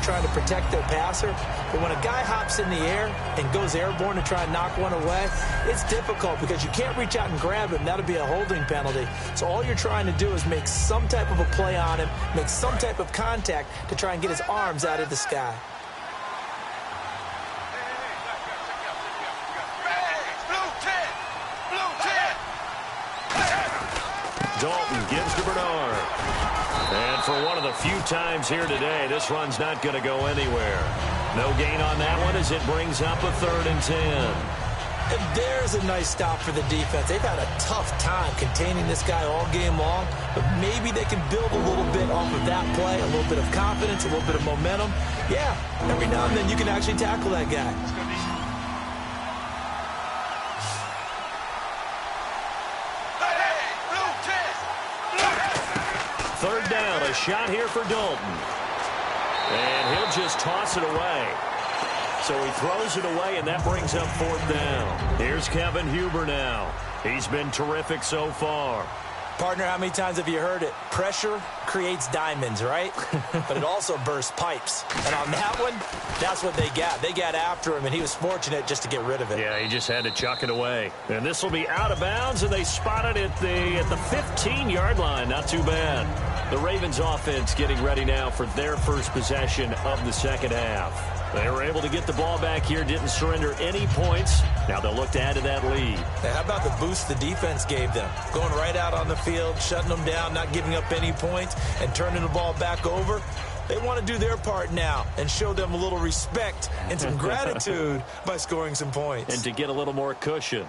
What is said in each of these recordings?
trying to protect their passer. But when a guy hops in the air and goes airborne to try and knock one away, it's difficult because you can't reach out and grab him. That'll be a holding penalty. So all you're trying to do is make some type of a play on him, make some type of contact to try and get his arms out of the sky. Dalton gives to Bernard. And for one of the few times here today, this run's not going to go anywhere. No gain on that one as it brings up a 3rd and 10. And there's a nice stop for the defense. They've had a tough time containing this guy all game long, but maybe they can build a little bit off of that play, a little bit of confidence, a little bit of momentum. Yeah, every now and then you can actually tackle that guy. Third down, a shot here for Dalton. And he'll just toss it away. So he throws it away, and that brings up 4th down. Here's Kevin Huber now. He's been terrific so far. Partner, how many times have you heard it? Pressure creates diamonds, right? But it also bursts pipes. And on that one, that's what they got. They got after him, and he was fortunate just to get rid of it. Yeah, he just had to chuck it away. And this will be out of bounds, and they spot it at the 15-yard line. Not too bad. The Ravens offense getting ready now for their first possession of the second half. They were able to get the ball back here, didn't surrender any points. Now they'll look to add to that lead. Now, how about the boost the defense gave them? Going right out on the field, shutting them down, not giving up any points, and turning the ball back over. They want to do their part now and show them a little respect and some gratitude by scoring some points. And to get a little more cushion.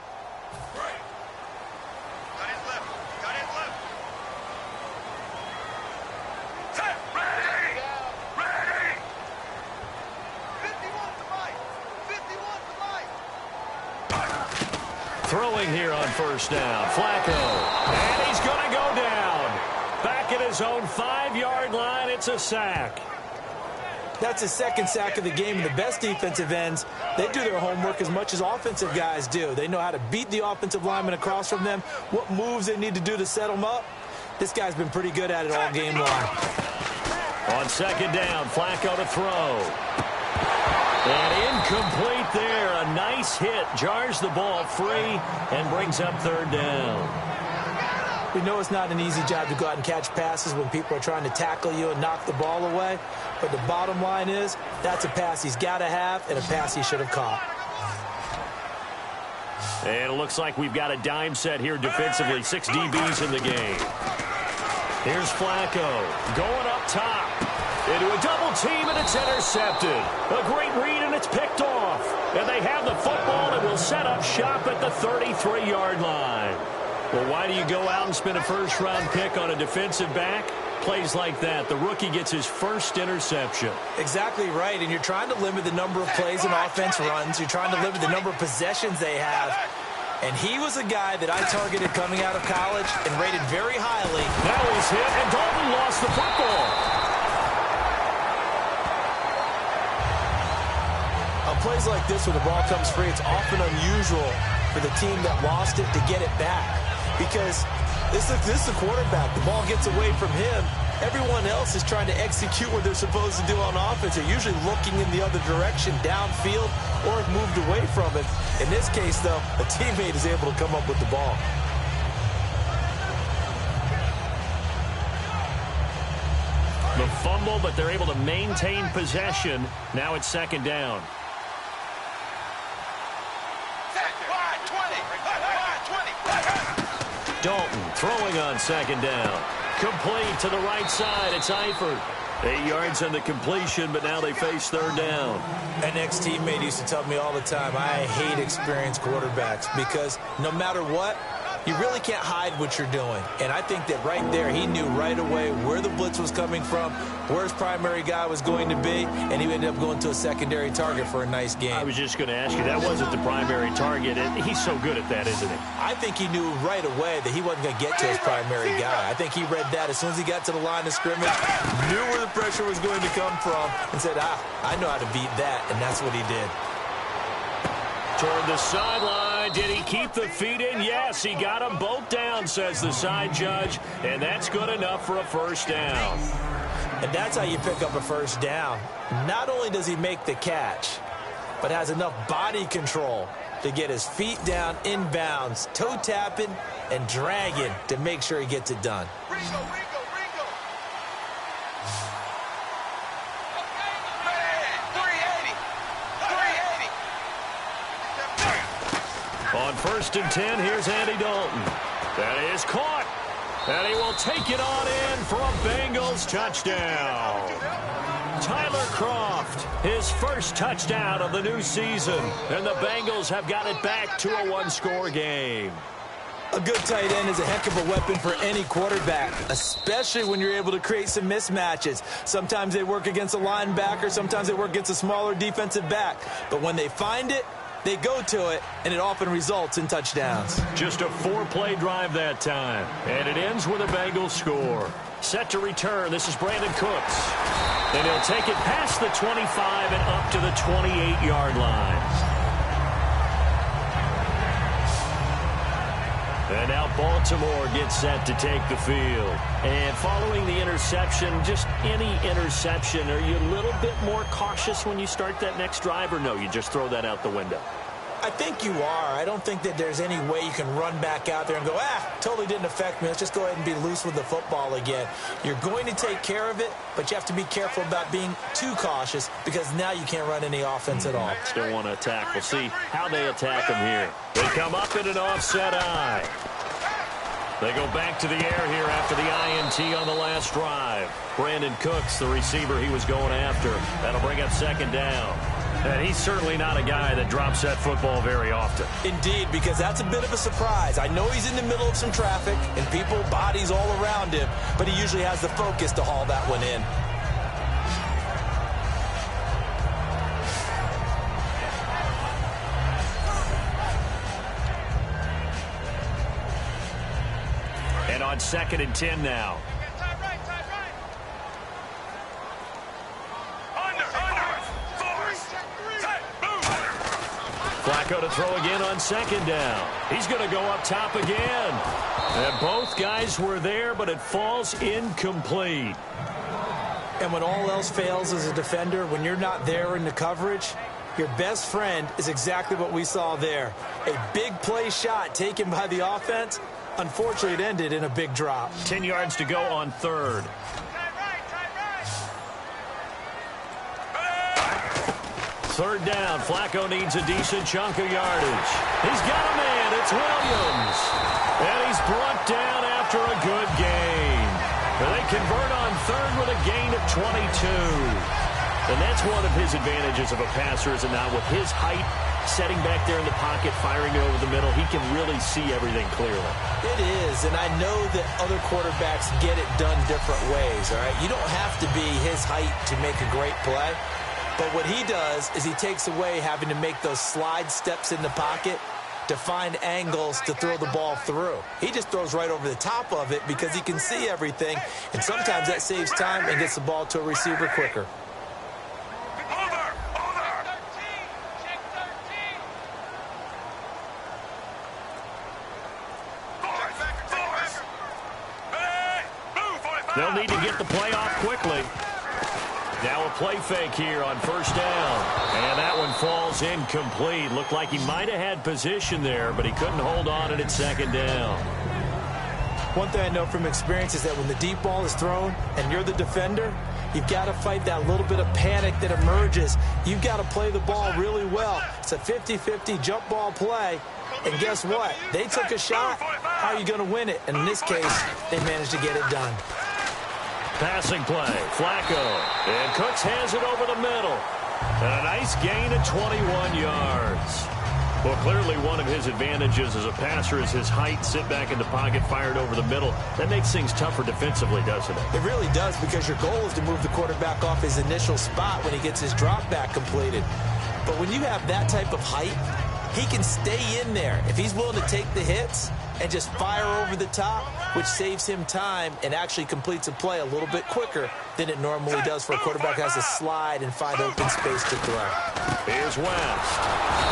Throwing here on first down. Flacco. And he's going to go down. Back at his own 5-yard line. It's a sack. That's his second sack of the game. And the best defensive ends, they do their homework as much as offensive guys do. They know how to beat the offensive lineman across from them, what moves they need to do to set them up. This guy's been pretty good at it all game long. On second down, Flacco to throw. And incomplete there. A nice hit. Jars the ball free and brings up 3rd down. We know it's not an easy job to go out and catch passes when people are trying to tackle you and knock the ball away. But the bottom line is that's a pass he's got to have and a pass he should have caught. And it looks like we've got a dime set here defensively. 6 DBs in the game. Here's Flacco going up top. Into a double team, and it's intercepted. A great read, and it's picked off. And they have the football, and will set up shop at the 33-yard line. Well, why do you go out and spend a first-round pick on a defensive back? Plays like that. The rookie gets his first interception. Exactly right, and you're trying to limit the number of plays an offense runs. You're trying to limit the number of possessions they have. And he was a guy that I targeted coming out of college and rated very highly. That was hit, and Dalton lost the football. Plays like this where the ball comes free, it's often unusual for the team that lost it to get it back because this is the quarterback. The ball gets away from him. Everyone else is trying to execute what they're supposed to do on offense. They're usually looking in the other direction, downfield, or have moved away from it. In this case, though, a teammate is able to come up with the ball. The fumble, but they're able to maintain possession. Now it's second down. Dalton throwing on second down. Complete to the right side. It's Eifert. 8 yards on the completion, but now they face 3rd down. An ex-teammate used to tell me all the time, I hate experienced quarterbacks because no matter what, you really can't hide what you're doing. And I think that right there, he knew right away where the blitz was coming from, where his primary guy was going to be, and he ended up going to a secondary target for a nice game. I was just going to ask you, that wasn't the primary target. He's so good at that, isn't he? I think he knew right away that he wasn't going to get to his primary guy. I think he read that as soon as he got to the line of scrimmage, knew where the pressure was going to come from, and said, I know how to beat that, and that's what he did. Toward the sideline. Did he keep the feet in? Yes, he got them both down, says the side judge, and that's good enough for a first down. And that's how you pick up a first down. Not only does he make the catch, but has enough body control to get his feet down inbounds, toe tapping and dragging to make sure he gets it done. Ringo. On 1st and 10, here's Andy Dalton. That is caught. And he will take it on in for a Bengals touchdown. Tyler Kroft, his first touchdown of the new season. And the Bengals have got it back to a one-score game. A good tight end is a heck of a weapon for any quarterback, especially when you're able to create some mismatches. Sometimes they work against a linebacker, sometimes they work against a smaller defensive back. But when they find it, they go to it, and it often results in touchdowns. Just a 4-play drive that time, and it ends with a Bengals score. Set to return, this is Brandon Cooks. And he'll take it past the 25 and up to the 28-yard line. And now Baltimore gets set to take the field. And following the interception, just any interception, are you a little bit more cautious when you start that next drive, or no, you just throw that out the window? I think you are. I don't think that there's any way you can run back out there and go, totally didn't affect me. Let's just go ahead and be loose with the football again. You're going to take care of it, but you have to be careful about being too cautious because now you can't run any offense at all. Still want to attack. We'll see how they attack them here. They come up in an offset eye. They go back to the air here after the INT on the last drive. Brandon Cooks, the receiver he was going after. That'll bring up 2nd down. And he's certainly not a guy that drops that football very often. Indeed, because that's a bit of a surprise. I know he's in the middle of some traffic and people, bodies all around him, but he usually has the focus to haul that one in. And on 2nd and 10 now. Flacco to throw again on 2nd down. He's going to go up top again. And both guys were there, but it falls incomplete. And when all else fails as a defender, when you're not there in the coverage, your best friend is exactly what we saw there. A big play shot taken by the offense. Unfortunately, it ended in a big drop. 10 yards to go on 3rd. Third down, Flacco needs a decent chunk of yardage. He's got a man, it's Williams. And he's brought down after a good gain. They convert on 3rd with a gain of 22. And that's one of his advantages of a passer, is it not? With his height, setting back there in the pocket, firing it over the middle, he can really see everything clearly. It is, and I know that other quarterbacks get it done different ways, all right? You don't have to be his height to make a great play. But what he does is he takes away having to make those slide steps in the pocket to find angles to throw the ball through. He just throws right over the top of it because he can see everything, and sometimes that saves time and gets the ball to a receiver quicker. They'll need to get the play off quickly. Now a play fake here on 1st down. And that one falls incomplete. Looked like he might have had position there, but he couldn't hold on and it's 2nd down. One thing I know from experience is that when the deep ball is thrown and you're the defender, you've got to fight that little bit of panic that emerges. You've got to play the ball really well. It's a 50-50 jump ball play. And guess what? They took a shot. How are you going to win it? And in this case, they managed to get it done. Passing play, Flacco, and Cooks has it over the middle. And a nice gain of 21 yards. Well, clearly one of his advantages as a passer is his height, sit back in the pocket, fired over the middle. That makes things tougher defensively, doesn't it? It really does, because your goal is to move the quarterback off his initial spot when he gets his drop back completed. But when you have that type of height, he can stay in there. If he's willing to take the hits and just fire over the top, which saves him time and actually completes a play a little bit quicker than it normally does for a quarterback who has to slide and find open space to throw. Here's West.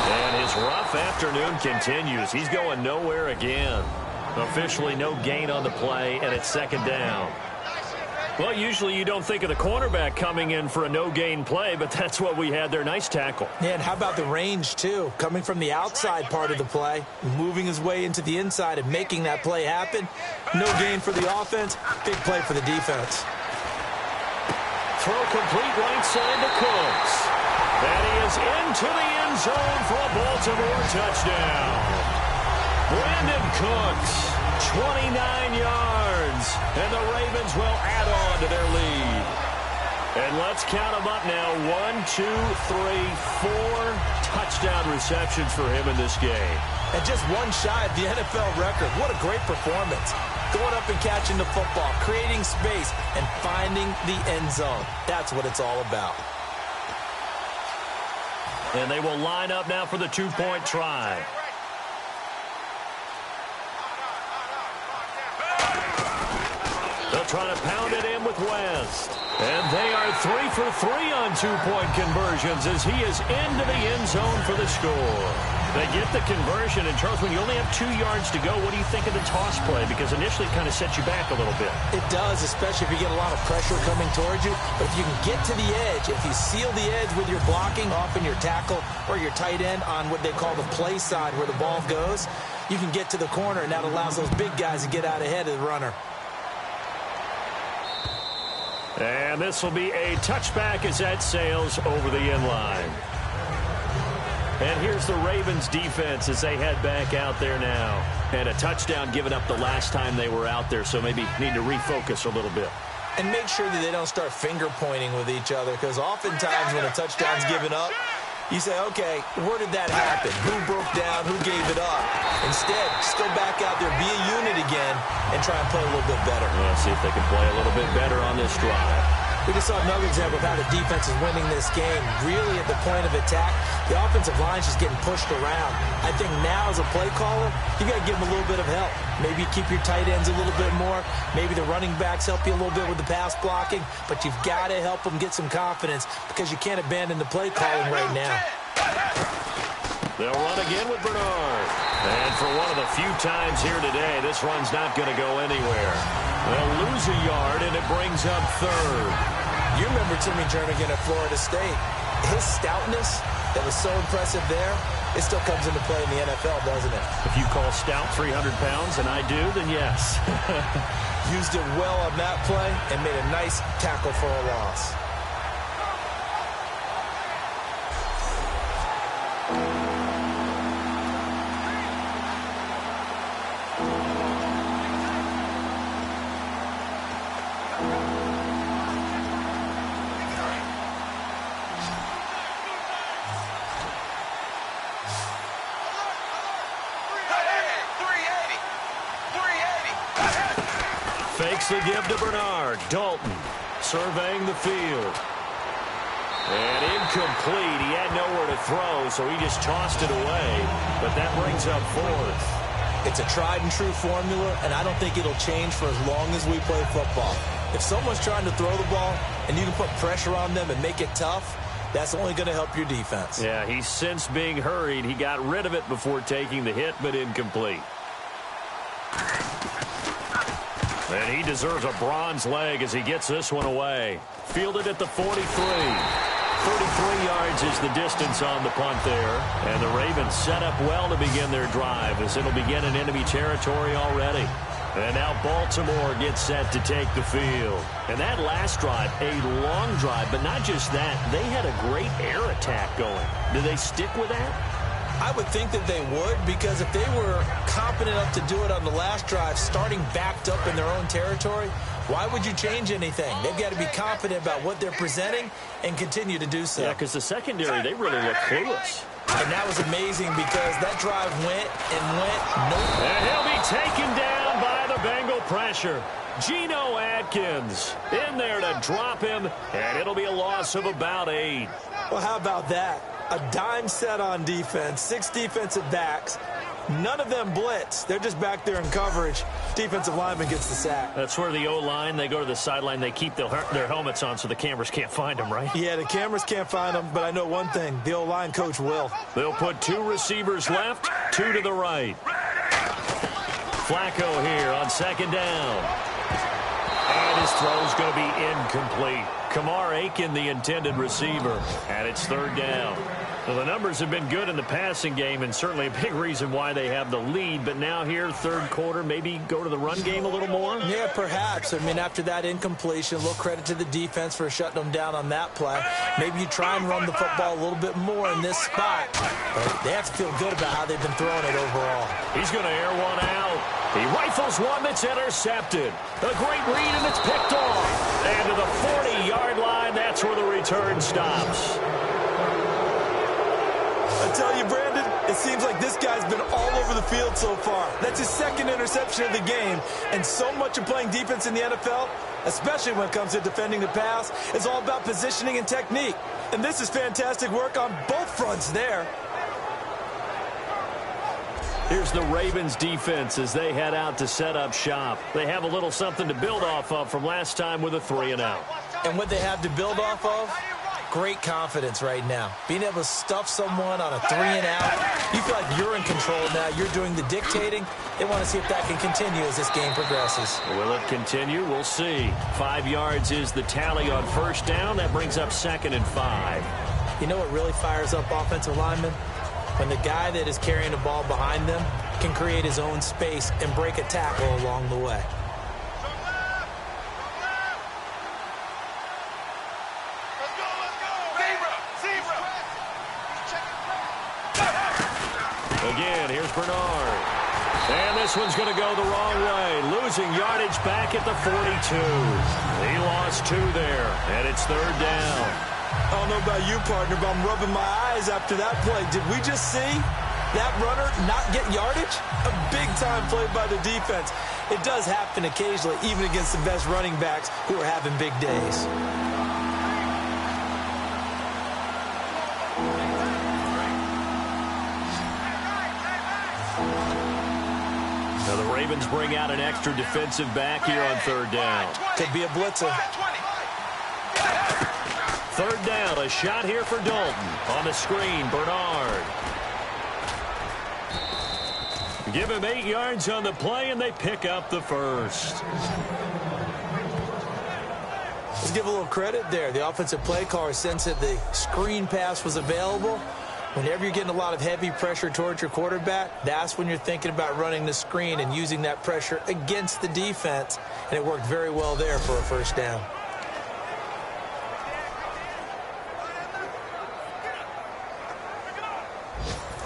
And his rough afternoon continues. He's going nowhere again. Officially no gain on the play, and it's 2nd down. Well, usually you don't think of the cornerback coming in for a no-gain play, but that's what we had there. Nice tackle. Yeah, and how about the range, too? Coming from the outside part of the play, moving his way into the inside and making that play happen. No gain for the offense, big play for the defense. Throw complete right side to Cooks. And he is into the end zone for a Baltimore touchdown. Brandon Cooks, 29 yards, and the Ravens will add on to their lead. And let's count them up now. 1, 2, 3, 4 touchdown receptions for him in this game. And just one shy of the NFL record. What a great performance. Going up and catching the football, creating space, and finding the end zone. That's what it's all about. And they will line up now for the two-point try. They'll try to pound it in with West. And they are 3 for 3 on two-point conversions as he is into the end zone for the score. They get the conversion, and Charles, when you only have 2 yards to go, what do you think of the toss play? Because initially it kind of sets you back a little bit. It does, especially if you get a lot of pressure coming towards you. But if you can get to the edge, if you seal the edge with your blocking, often your tackle or your tight end on what they call the play side where the ball goes, you can get to the corner, and that allows those big guys to get out ahead of the runner. And this will be a touchback as that sails over the end line. And here's the Ravens defense as they head back out there now. And a touchdown given up the last time they were out there, so maybe need to refocus a little bit. And make sure that they don't start finger pointing with each other, because oftentimes when a touchdown's given up, you say, okay, where did that happen? Who broke down? Who gave it up? Instead, just go back out there, be a unit again, and try and play a little bit better. Let's see if they can play a little bit better on this drive. We just saw another example of how the defense is winning this game. Really at the point of attack, the offensive line's just getting pushed around. I think now as a play caller, you got to give them a little bit of help. Maybe keep your tight ends a little bit more. Maybe the running backs help you a little bit with the pass blocking. But you've got to help them get some confidence because you can't abandon the play calling right now. They'll run again with Bernard. And for one of the few times here today, this run's not going to go anywhere. They'll lose a yard, and it brings up third. You remember Timmy Jernigan at Florida State. His stoutness that was so impressive there, it still comes into play in the NFL, doesn't it? If you call stout 300 pounds, and I do, then yes. Used it well on that play and made a nice tackle for a loss. Fakes the give to Bernard. Dalton surveying the field. And incomplete. He had nowhere to throw, so he just tossed it away. But that brings up fourth. It's a tried-and-true formula, and I don't think it'll change for as long as we play football. If someone's trying to throw the ball and you can put pressure on them and make it tough, that's only going to help your defense. Yeah, he's since being hurried. He got rid of it before taking the hit, but incomplete. And he deserves a bronze leg as he gets this one away. Fielded at the 43. 33 yards is the distance on the punt there. And the Ravens set up well to begin their drive as it'll begin in enemy territory already. And now Baltimore gets set to take the field. And that last drive, a long drive, but not just that. They had a great air attack going. Do they stick with that? I would think that they would, because if they were competent enough to do it on the last drive, starting backed up in their own territory, why would you change anything? They've got to be confident about what they're presenting and continue to do so. Yeah, because the secondary, they really look clueless. And that was amazing because that drive went and went. Nope. And he'll be taken down by the Bengal pressure. Geno Atkins in there to drop him, and it'll be a loss of about 8. Well, how about that? A dime set on defense, 6 defensive backs. None of them blitz. They're just back there in coverage. Defensive lineman gets the sack. That's where the O-line, they go to the sideline, they keep their helmets on so the cameras can't find them, right? Yeah, the cameras can't find them, but I know one thing. The O-line coach will. They'll put 2 receivers left, 2 to the right. Flacco here on second down. And His throw's going to be incomplete. Kamar Aiken, the intended receiver, and it's third down. Well, the numbers have been good in the passing game, and certainly a big reason why they have the lead. But now here, third quarter, maybe go to the run game a little more? Yeah, perhaps. I mean, after that incompletion, a little credit to the defense for shutting them down on that play. Maybe you try and run the football a little bit more in this spot. But they have to feel good about how they've been throwing it overall. He's going to air one out. He rifles one that's intercepted. A great read, and it's picked off. And to the 40-yard line, that's where the return stops. I tell you, Brandon, it seems like this guy's been all over the field so far. That's his second interception of the game. And so much of playing defense in the NFL, especially when it comes to defending the pass, is all about positioning and technique. And this is fantastic work on both fronts there. Here's the Ravens defense as they head out to set up shop. They have a little something to build off of from last time with a 3-and-out. And what they have to build off of? Great confidence right now. Being able to stuff someone on a 3-and-out, you feel like you're in control now. You're doing the dictating. They want to see if that can continue as this game progresses. Will it continue? We'll see. 5 yards is the tally on first down. That brings up 2nd and 5. You know what really fires up offensive linemen? When the guy that is carrying the ball behind them can create his own space and break a tackle along the way. Again, here's Bernard. And this one's going to go the wrong way. Losing yardage back at the 42. He lost 2 there, and it's third down. I don't know about you, partner, but I'm rubbing my eyes after that play. Did we just see that runner not get yardage? A big-time play by the defense. It does happen occasionally, even against the best running backs who are having big days. Now the Ravens bring out an extra defensive back here on third down. Could be a blitzer. Third down, a shot here for Dalton. On the screen, Bernard. Give him 8 yards on the play, and they pick up the first. Let's give a little credit there. The offensive play caller sensed that the screen pass was available. Whenever you're getting a lot of heavy pressure towards your quarterback, that's when you're thinking about running the screen and using that pressure against the defense. And it worked very well there for a first down.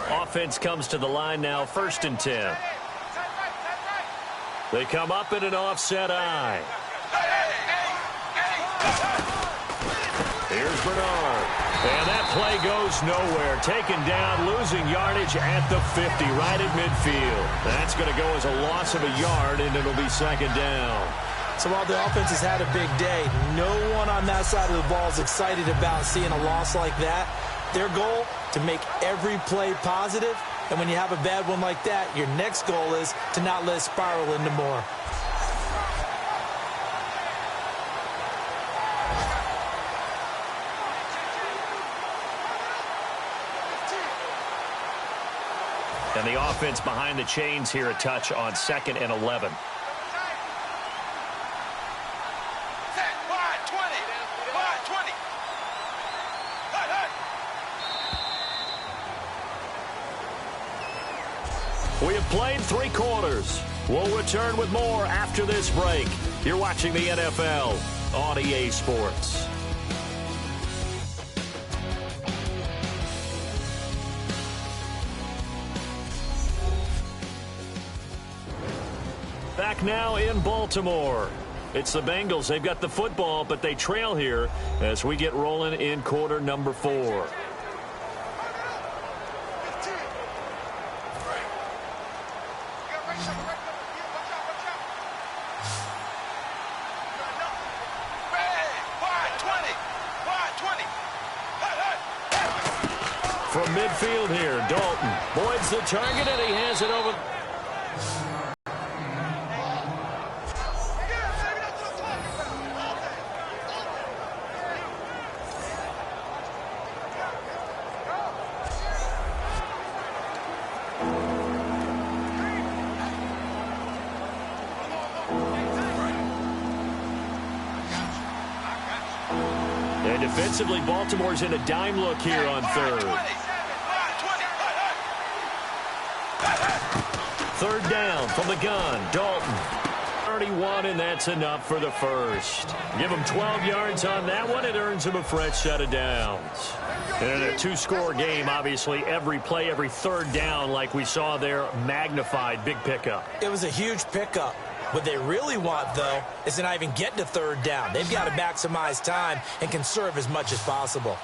Offense comes to the line now, 1st and 10. They come up in an offset eye. Here's Bernard. And that play goes nowhere. Taken down, losing yardage at the 50, right at midfield. That's going to go as a loss of a yard, and it'll be 2nd down. So while the offense has had a big day, no one on that side of the ball is excited about seeing a loss like that. Their goal, to make every play positive, and when you have a bad one like that, your next goal is to not let it spiral into more. And the offense behind the chains here, a touch on 2nd and 11. We have played 3 quarters. We'll return with more after this break. You're watching the NFL on EA Sports. Back now in Baltimore. It's the Bengals. They've got the football, but they trail here as we get rolling in quarter number 4. From midfield here, Dalton Boyd's the target, and he has it over. Defensively, Baltimore's in a dime look here on third. Third down from the gun, Dalton. 31, and that's enough for the first. Give him 12 yards on that one. It earns him a fresh set of downs. And in a two-score game, obviously, every play, every third down, like we saw there, magnified. Big pickup. It was a huge pickup. What they really want, though, is to not even get to third down. They've got to maximize time and conserve as much as possible.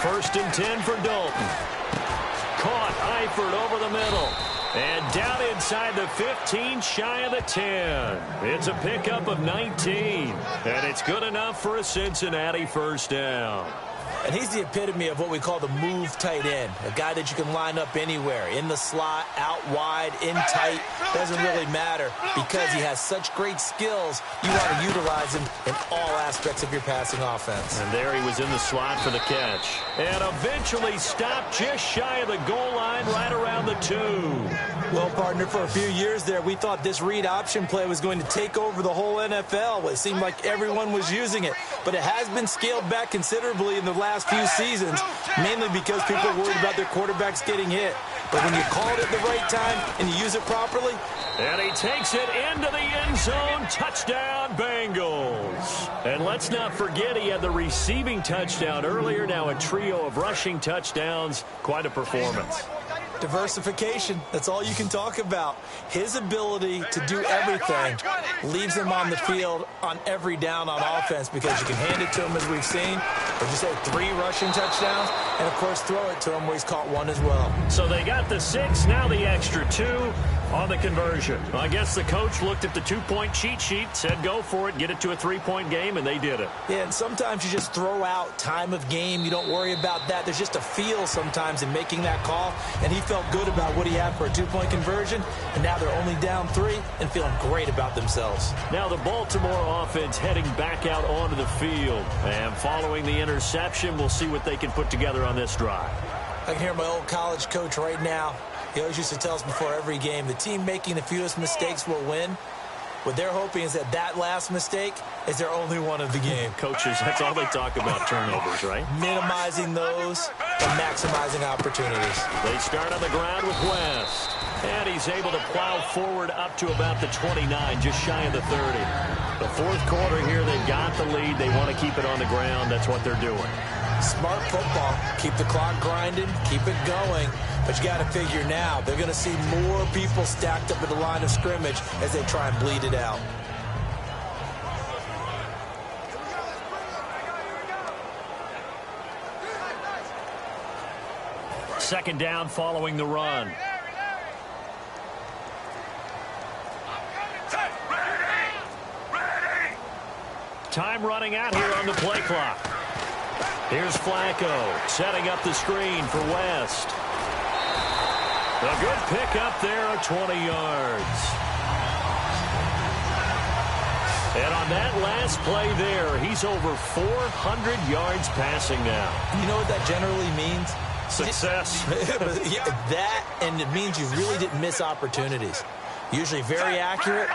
First and 10 for Dalton. Caught Eifert over the middle. And down inside the 15, shy of the 10. It's a pickup of 19. And it's good enough for a Cincinnati first down. And he's the epitome of what we call the move tight end. A guy that you can line up anywhere. In the slot, out wide, in tight. Doesn't really matter because he has such great skills. You want to utilize him in all aspects of your passing offense. And there he was in the slot for the catch. And eventually stopped just shy of the goal line right around the 2. Well, partner, for a few years there, we thought this read option play was going to take over the whole NFL. It seemed like everyone was using it. But it has been scaled back considerably in the last few seasons, mainly because people are worried about their quarterbacks getting hit. But when you call it at the right time and you use it properly. And he takes it into the end zone. Touchdown, Bengals. And let's not forget he had the receiving touchdown earlier. Now a trio of rushing touchdowns. Quite a performance. Diversification, that's all you can talk about. His ability to do everything leaves him on the field on every down on offense because you can hand it to him as we've seen, or just say 3 rushing touchdowns, and of course throw it to him where he's caught 1 as well. So they got the 6, now the extra 2 on the conversion. Well, I guess the coach looked at the 2-point cheat sheet, said go for it, get it to a 3-point game, and they did it. Yeah, and sometimes you just throw out time of game. You don't worry about that. There's just a feel sometimes in making that call, and he felt good about what he had for a 2-point conversion, and now they're only down 3 and feeling great about themselves. Now the Baltimore offense heading back out onto the field, and following the interception, we'll see what they can put together on this drive. I can hear my old college coach right now. He always used to tell us before every game, the team making the fewest mistakes will win. What they're hoping is that that last mistake is their only one of the game. Coaches, that's all they talk about, turnovers, right? Minimizing those and maximizing opportunities. They start on the ground with West. And he's able to plow forward up to about the 29, just shy of the 30. The fourth quarter here, they've got the lead. They want to keep it on the ground. That's what they're doing. Smart football. Keep the clock grinding. Keep it going. But you got to figure now, they're going to see more people stacked up at the line of scrimmage as they try and bleed it out. Second down following the run. Time running out here on the play clock. Here's Flacco setting up the screen for West. A good pick up there of 20 yards. And on that last play there, he's over 400 yards passing now. You know what that generally means? Success. Yeah, that, and it means you really didn't miss opportunities. Usually very accurate.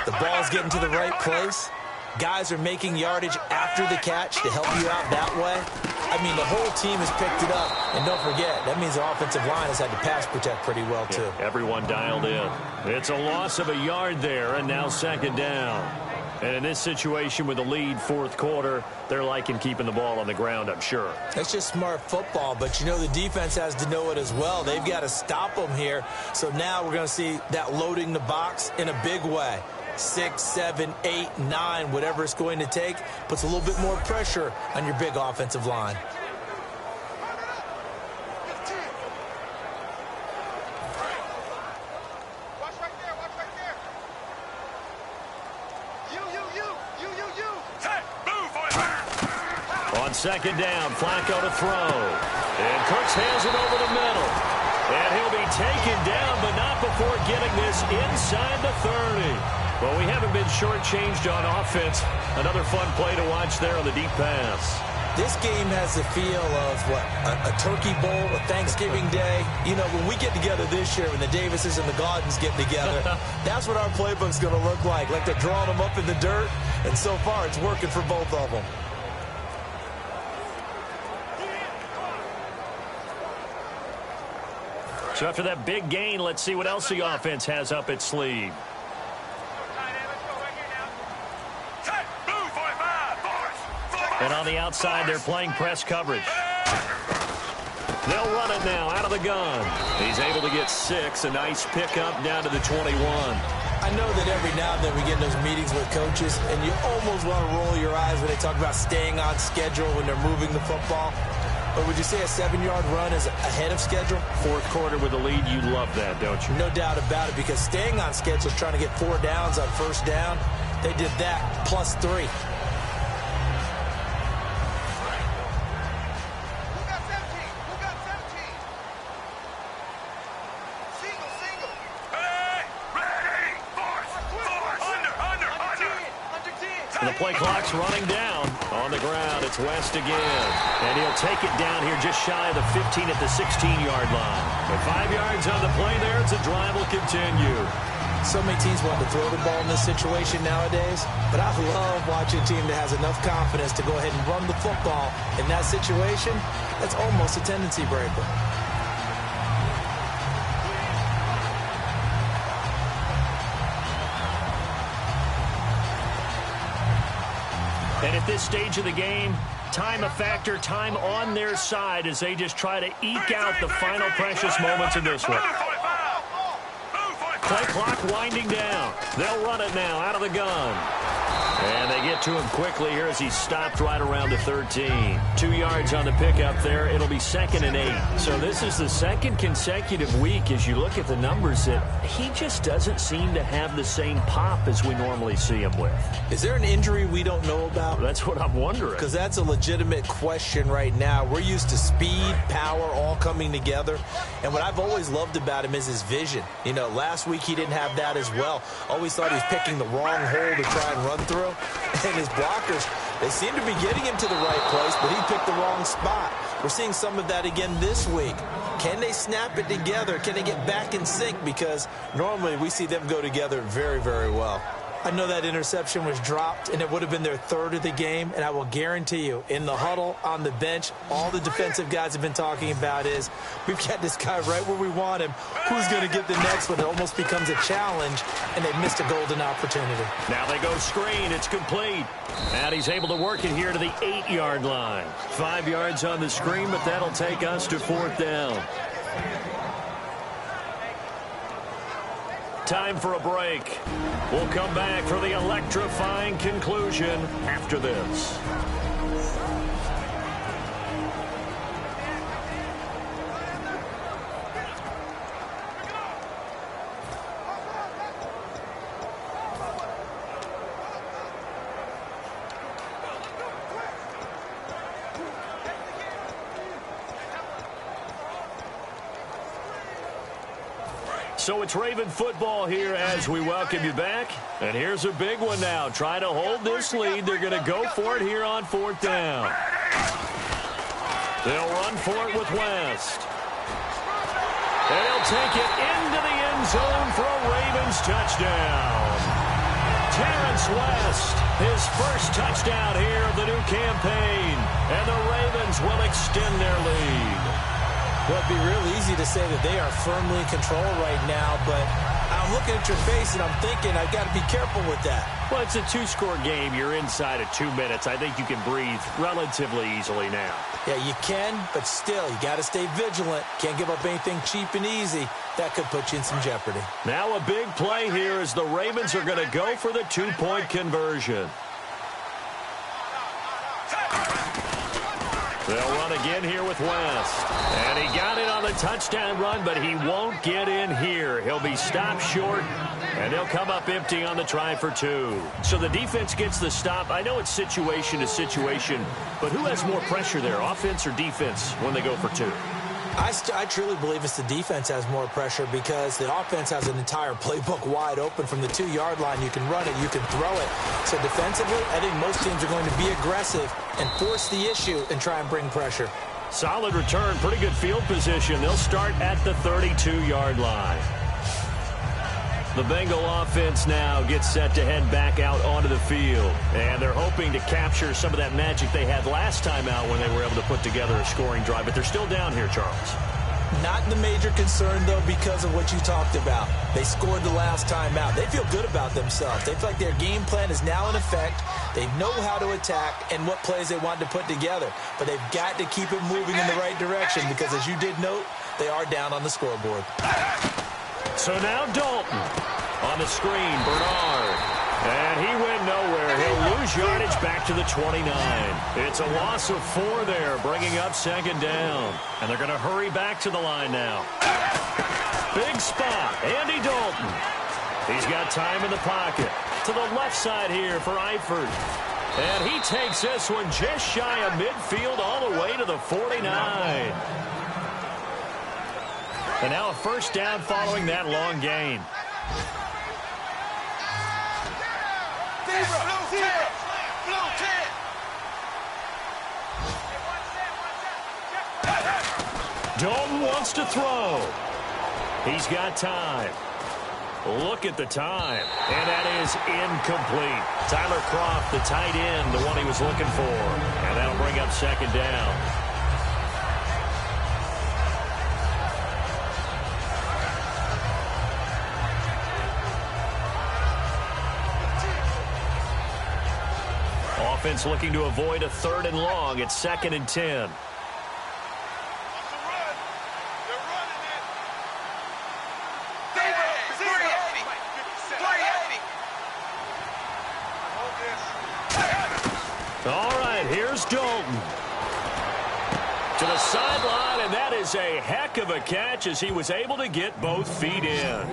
The ball's getting to the right place. Guys are making yardage after the catch to help you out that way. I mean, the whole team has picked it up. And don't forget, that means the offensive line has had to pass protect pretty well, too. Yeah, everyone dialed in. It's a loss of a yard there, and now second down. And in this situation with the lead fourth quarter, they're liking keeping the ball on the ground, I'm sure. That's just smart football, but you know the defense has to know it as well. They've got to stop them here. So now we're going to see that loading the box in a big way. 6, 7, 8, 9, whatever it's going to take, puts a little bit more pressure on your big offensive line. On second down, Flacco to throw. And Cooks hands it over the middle. And he'll be taken down, but not before getting this inside the 30. Well, we haven't been shortchanged on offense. Another fun play to watch there on the deep pass. This game has the feel of, what, a turkey bowl, a Thanksgiving day. You know, when we get together this year, when the Davises and the Gaudens get together, that's what our playbook's going to look like. Like they're drawing them up in the dirt, and so far it's working for both of them. So after that big gain, let's see what else the offense has up its sleeve. And on the outside, they're playing press coverage. They'll run it now out of the gun. He's able to get 6, a nice pickup down to the 21. I know that every now and then we get in those meetings with coaches, and you almost want to roll your eyes when they talk about staying on schedule when they're moving the football. But would you say a 7-yard run is ahead of schedule? Fourth quarter with a lead, you love that, don't you? No doubt about it, because staying on schedule, trying to get 4 downs on first down, they did that plus 3. The play clock's running down. On the ground, it's West again. And he'll take it down here just shy of the 15 at the 16-yard line. But 5 yards on the play there, as the drive will continue. So many teams want to throw the ball in this situation nowadays, but I love watching a team that has enough confidence to go ahead and run the football in that situation. That's almost a tendency breaker. And at this stage of the game, time a factor, time on their side as they just try to eke out the final precious moments of this one. Play clock winding down. They'll run it now out of the gun. And they get to him quickly here as he's stopped right around the 13. 2 yards on the pickup there. It'll be 2nd and 8. So this is the second consecutive week as you look at the numbers that he just doesn't seem to have the same pop as we normally see him with. Is there an injury we don't know about? That's what I'm wondering. Because that's a legitimate question right now. We're used to speed, power, all coming together. And what I've always loved about him is his vision. You know, last week he didn't have that as well. Always thought he was picking the wrong hole to try and run through. And his blockers, they seem to be getting him to the right place, but he picked the wrong spot. We're seeing some of that again this week. Can they snap it together? Can they get back in sync? Because normally we see them go together very, very well. I know that interception was dropped, and it would have been their 3rd of the game, and I will guarantee you, in the huddle, on the bench, all the defensive guys have been talking about is, we've got this guy right where we want him. Who's going to get the next one? It almost becomes a challenge, and they missed a golden opportunity. Now they go screen. It's complete. And he's able to work it here to the 8-yard line. 5 yards on the screen, but that'll take us to 4th down. Time for a break. We'll come back for the electrifying conclusion after this. So it's Raven football here as we welcome you back. And here's a big one now. Trying to hold this lead. They're going to go for it here on 4th down. They'll run for it with West. And he'll take it into the end zone for a Ravens touchdown. Terrence West, his first touchdown here of the new campaign. And the Ravens will extend their lead. Well, it'd be real easy to say that they are firmly in control right now, but I'm looking at your face and I'm thinking I've got to be careful with that. Well, it's a 2-score game. You're inside of 2 minutes. I think you can breathe relatively easily now. Yeah, you can, but still, you got to stay vigilant. Can't give up anything cheap and easy. That could put you in some jeopardy. Now a big play here as the Ravens are going to go for the 2-point conversion. They'll run again here with West. And he got it on the touchdown run, but he won't get in here. He'll be stopped short, and they'll come up empty on the try for 2. So the defense gets the stop. I know it's situation to situation, but who has more pressure there, offense or defense, when they go for 2? I truly believe it's the defense has more pressure because the offense has an entire playbook wide open from the 2-yard line. You can run it, you can throw it. So defensively, I think most teams are going to be aggressive and force the issue and try and bring pressure. Solid return, pretty good field position. They'll start at the 32-yard line. The Bengal offense now gets set to head back out onto the field. And they're hoping to capture some of that magic they had last time out when they were able to put together a scoring drive. But they're still down here, Charles. Not the major concern, though, because of what you talked about. They scored the last time out. They feel good about themselves. They feel like their game plan is now in effect. They know how to attack and what plays they want to put together. But they've got to keep it moving in the right direction because, as you did note, they are down on the scoreboard. So now Dalton on the screen, Bernard. And he went nowhere. He'll lose yardage back to the 29. It's a loss of 4 there, bringing up second down. And they're going to hurry back to the line now. Big spot, Andy Dalton. He's got time in the pocket. To the left side here for Eifert. And he takes this one just shy of midfield all the way to the 49. And now a first down following that long gain. Dalton wants to throw. He's got time. Look at the time. And that is incomplete. Tyler Croft, the tight end, the one he was looking for. And that'll bring up second down. Offense looking to avoid a 3rd and long. It's 2nd and 10. All right, here's Dalton. To the sideline, and that is a heck of a catch as he was able to get both feet in.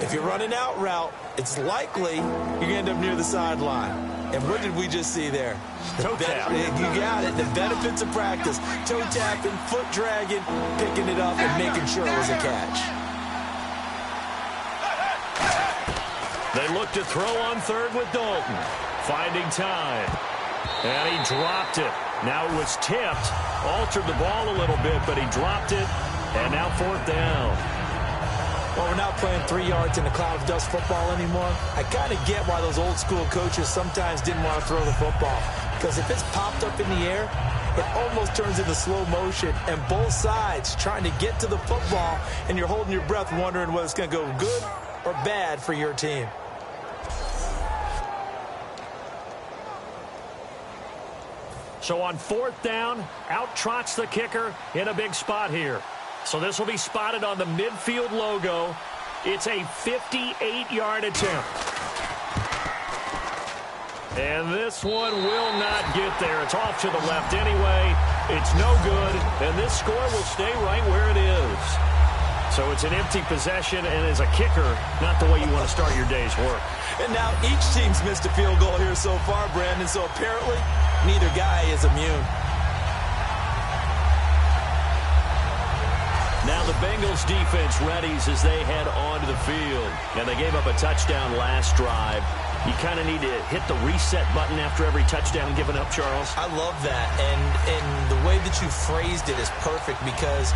If you're running out route, it's likely you're going to end up near the sideline. And what did we just see there? Toe tap. You got it. The benefits of practice. Toe tapping, foot dragging, picking it up, and making sure it was a catch. They look to throw on 3rd with Dalton. Finding time. And he dropped it. Now it was tipped. Altered the ball a little bit, but he dropped it. And now 4th down. Well, we're not playing 3 yards in a cloud of dust football anymore. I kind of get why those old school coaches sometimes didn't want to throw the football. Because if it's popped up in the air, it almost turns into slow motion. And both sides trying to get to the football, and you're holding your breath wondering whether it's going to go good or bad for your team. So on 4th down, out trots the kicker in a big spot here. So this will be spotted on the midfield logo. It's a 58-yard attempt. And this one will not get there. It's off to the left anyway. It's no good, and this score will stay right where it is. So it's an empty possession, and as a kicker, not the way you want to start your day's work. And now each team's missed a field goal here so far, Brandon, so apparently neither guy is immune. Now the Bengals defense readies as they head onto the field. And they gave up a touchdown last drive. You kind of need to hit the reset button after every touchdown given up, Charles. I love that. And the way that you phrased it is perfect because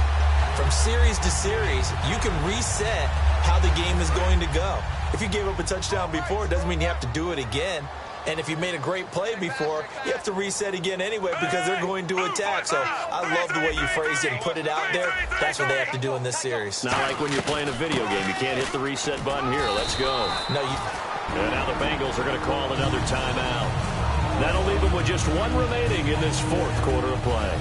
from series to series, you can reset how the game is going to go. If you gave up a touchdown before, it doesn't mean you have to do it again. And if you made a great play before, you have to reset again anyway because they're going to attack. So I love the way you phrased it and put it out there. That's what they have to do in this series. Not like when you're playing a video game. You can't hit the reset button here. Let's go. No, And now the Bengals are going to call another timeout. That'll leave them with just 1 remaining in this 4th quarter of play.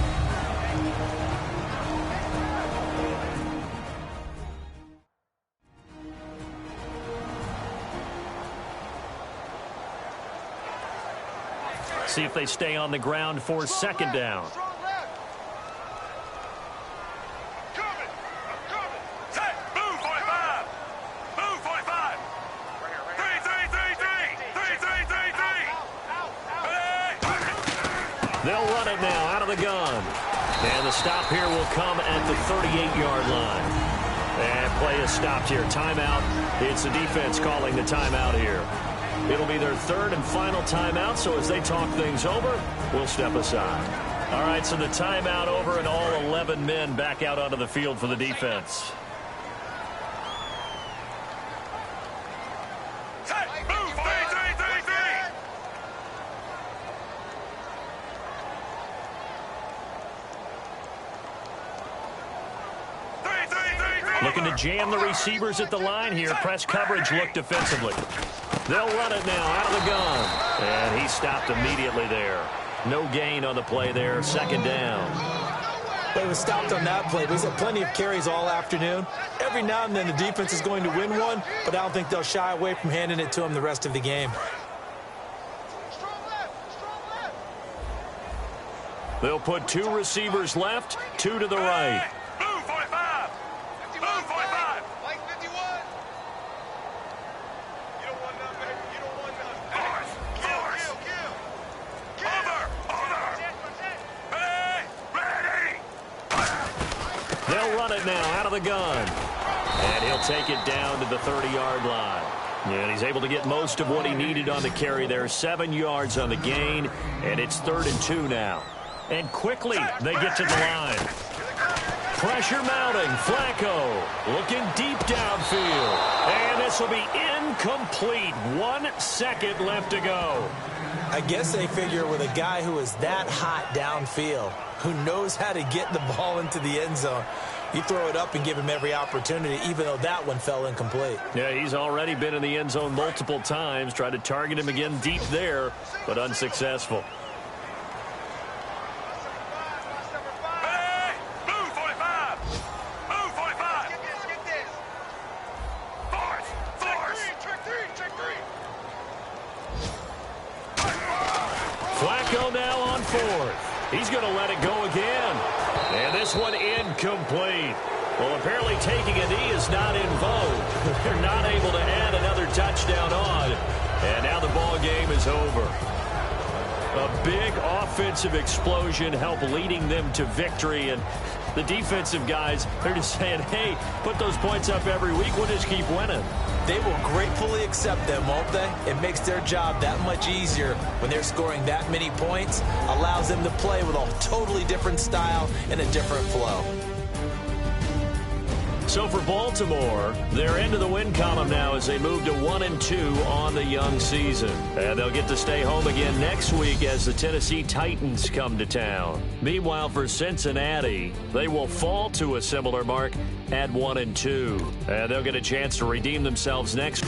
See if they stay on the ground for 2nd down. They'll run it now out of the gun. And the stop here will come at the 38-yard line. And play is stopped here. Timeout. It's the defense calling the timeout here. It'll be their third and final timeout, so as they talk things over, we'll step aside. All right, so the timeout over and all 11 men back out onto the field for the defense. Looking to jam the receivers at the line here. Press coverage look defensively. They'll run it now out of the gun. And he stopped immediately there. No gain on the play there. Second down. But he was stopped on that play. But he's had plenty of carries all afternoon. Every now and then the defense is going to win one, but I don't think they'll shy away from handing it to him the rest of the game. They'll put two receivers left, two to the right. Now out of the gun, and he'll take it down to the 30-yard line. And he's able to get most of what he needed on the carry there. 7 yards on the gain, and it's 3rd and 2 now. And quickly they get to the line. Pressure mounting. Flacco looking deep downfield, and this will be incomplete. 1 second left to go. I guess they figure with a guy who is that hot downfield, who knows how to get the ball into the end zone, you throw it up and give him every opportunity, even though that one fell incomplete. Yeah, he's already been in the end zone multiple times. Tried to target him again deep there, but unsuccessful. Flacco now on 4th. He's going to let it go again. And this one incomplete. Well, apparently taking a knee is not in vogue. They're not able to add another touchdown on. And now the ball game is over. A big offensive explosion helped leading them to victory. And the defensive guys, they're just saying, hey, put those points up every week. We'll just keep winning. They will gratefully accept them, won't they? It makes their job that much easier when they're scoring that many points. Allows them to play with a totally different style and a different flow. So for Baltimore, they're into the win column now as they move to 1-2 on the young season. And they'll get to stay home again next week as the Tennessee Titans come to town. Meanwhile, for Cincinnati, they will fall to a similar mark at 1-2. And they'll get a chance to redeem themselves next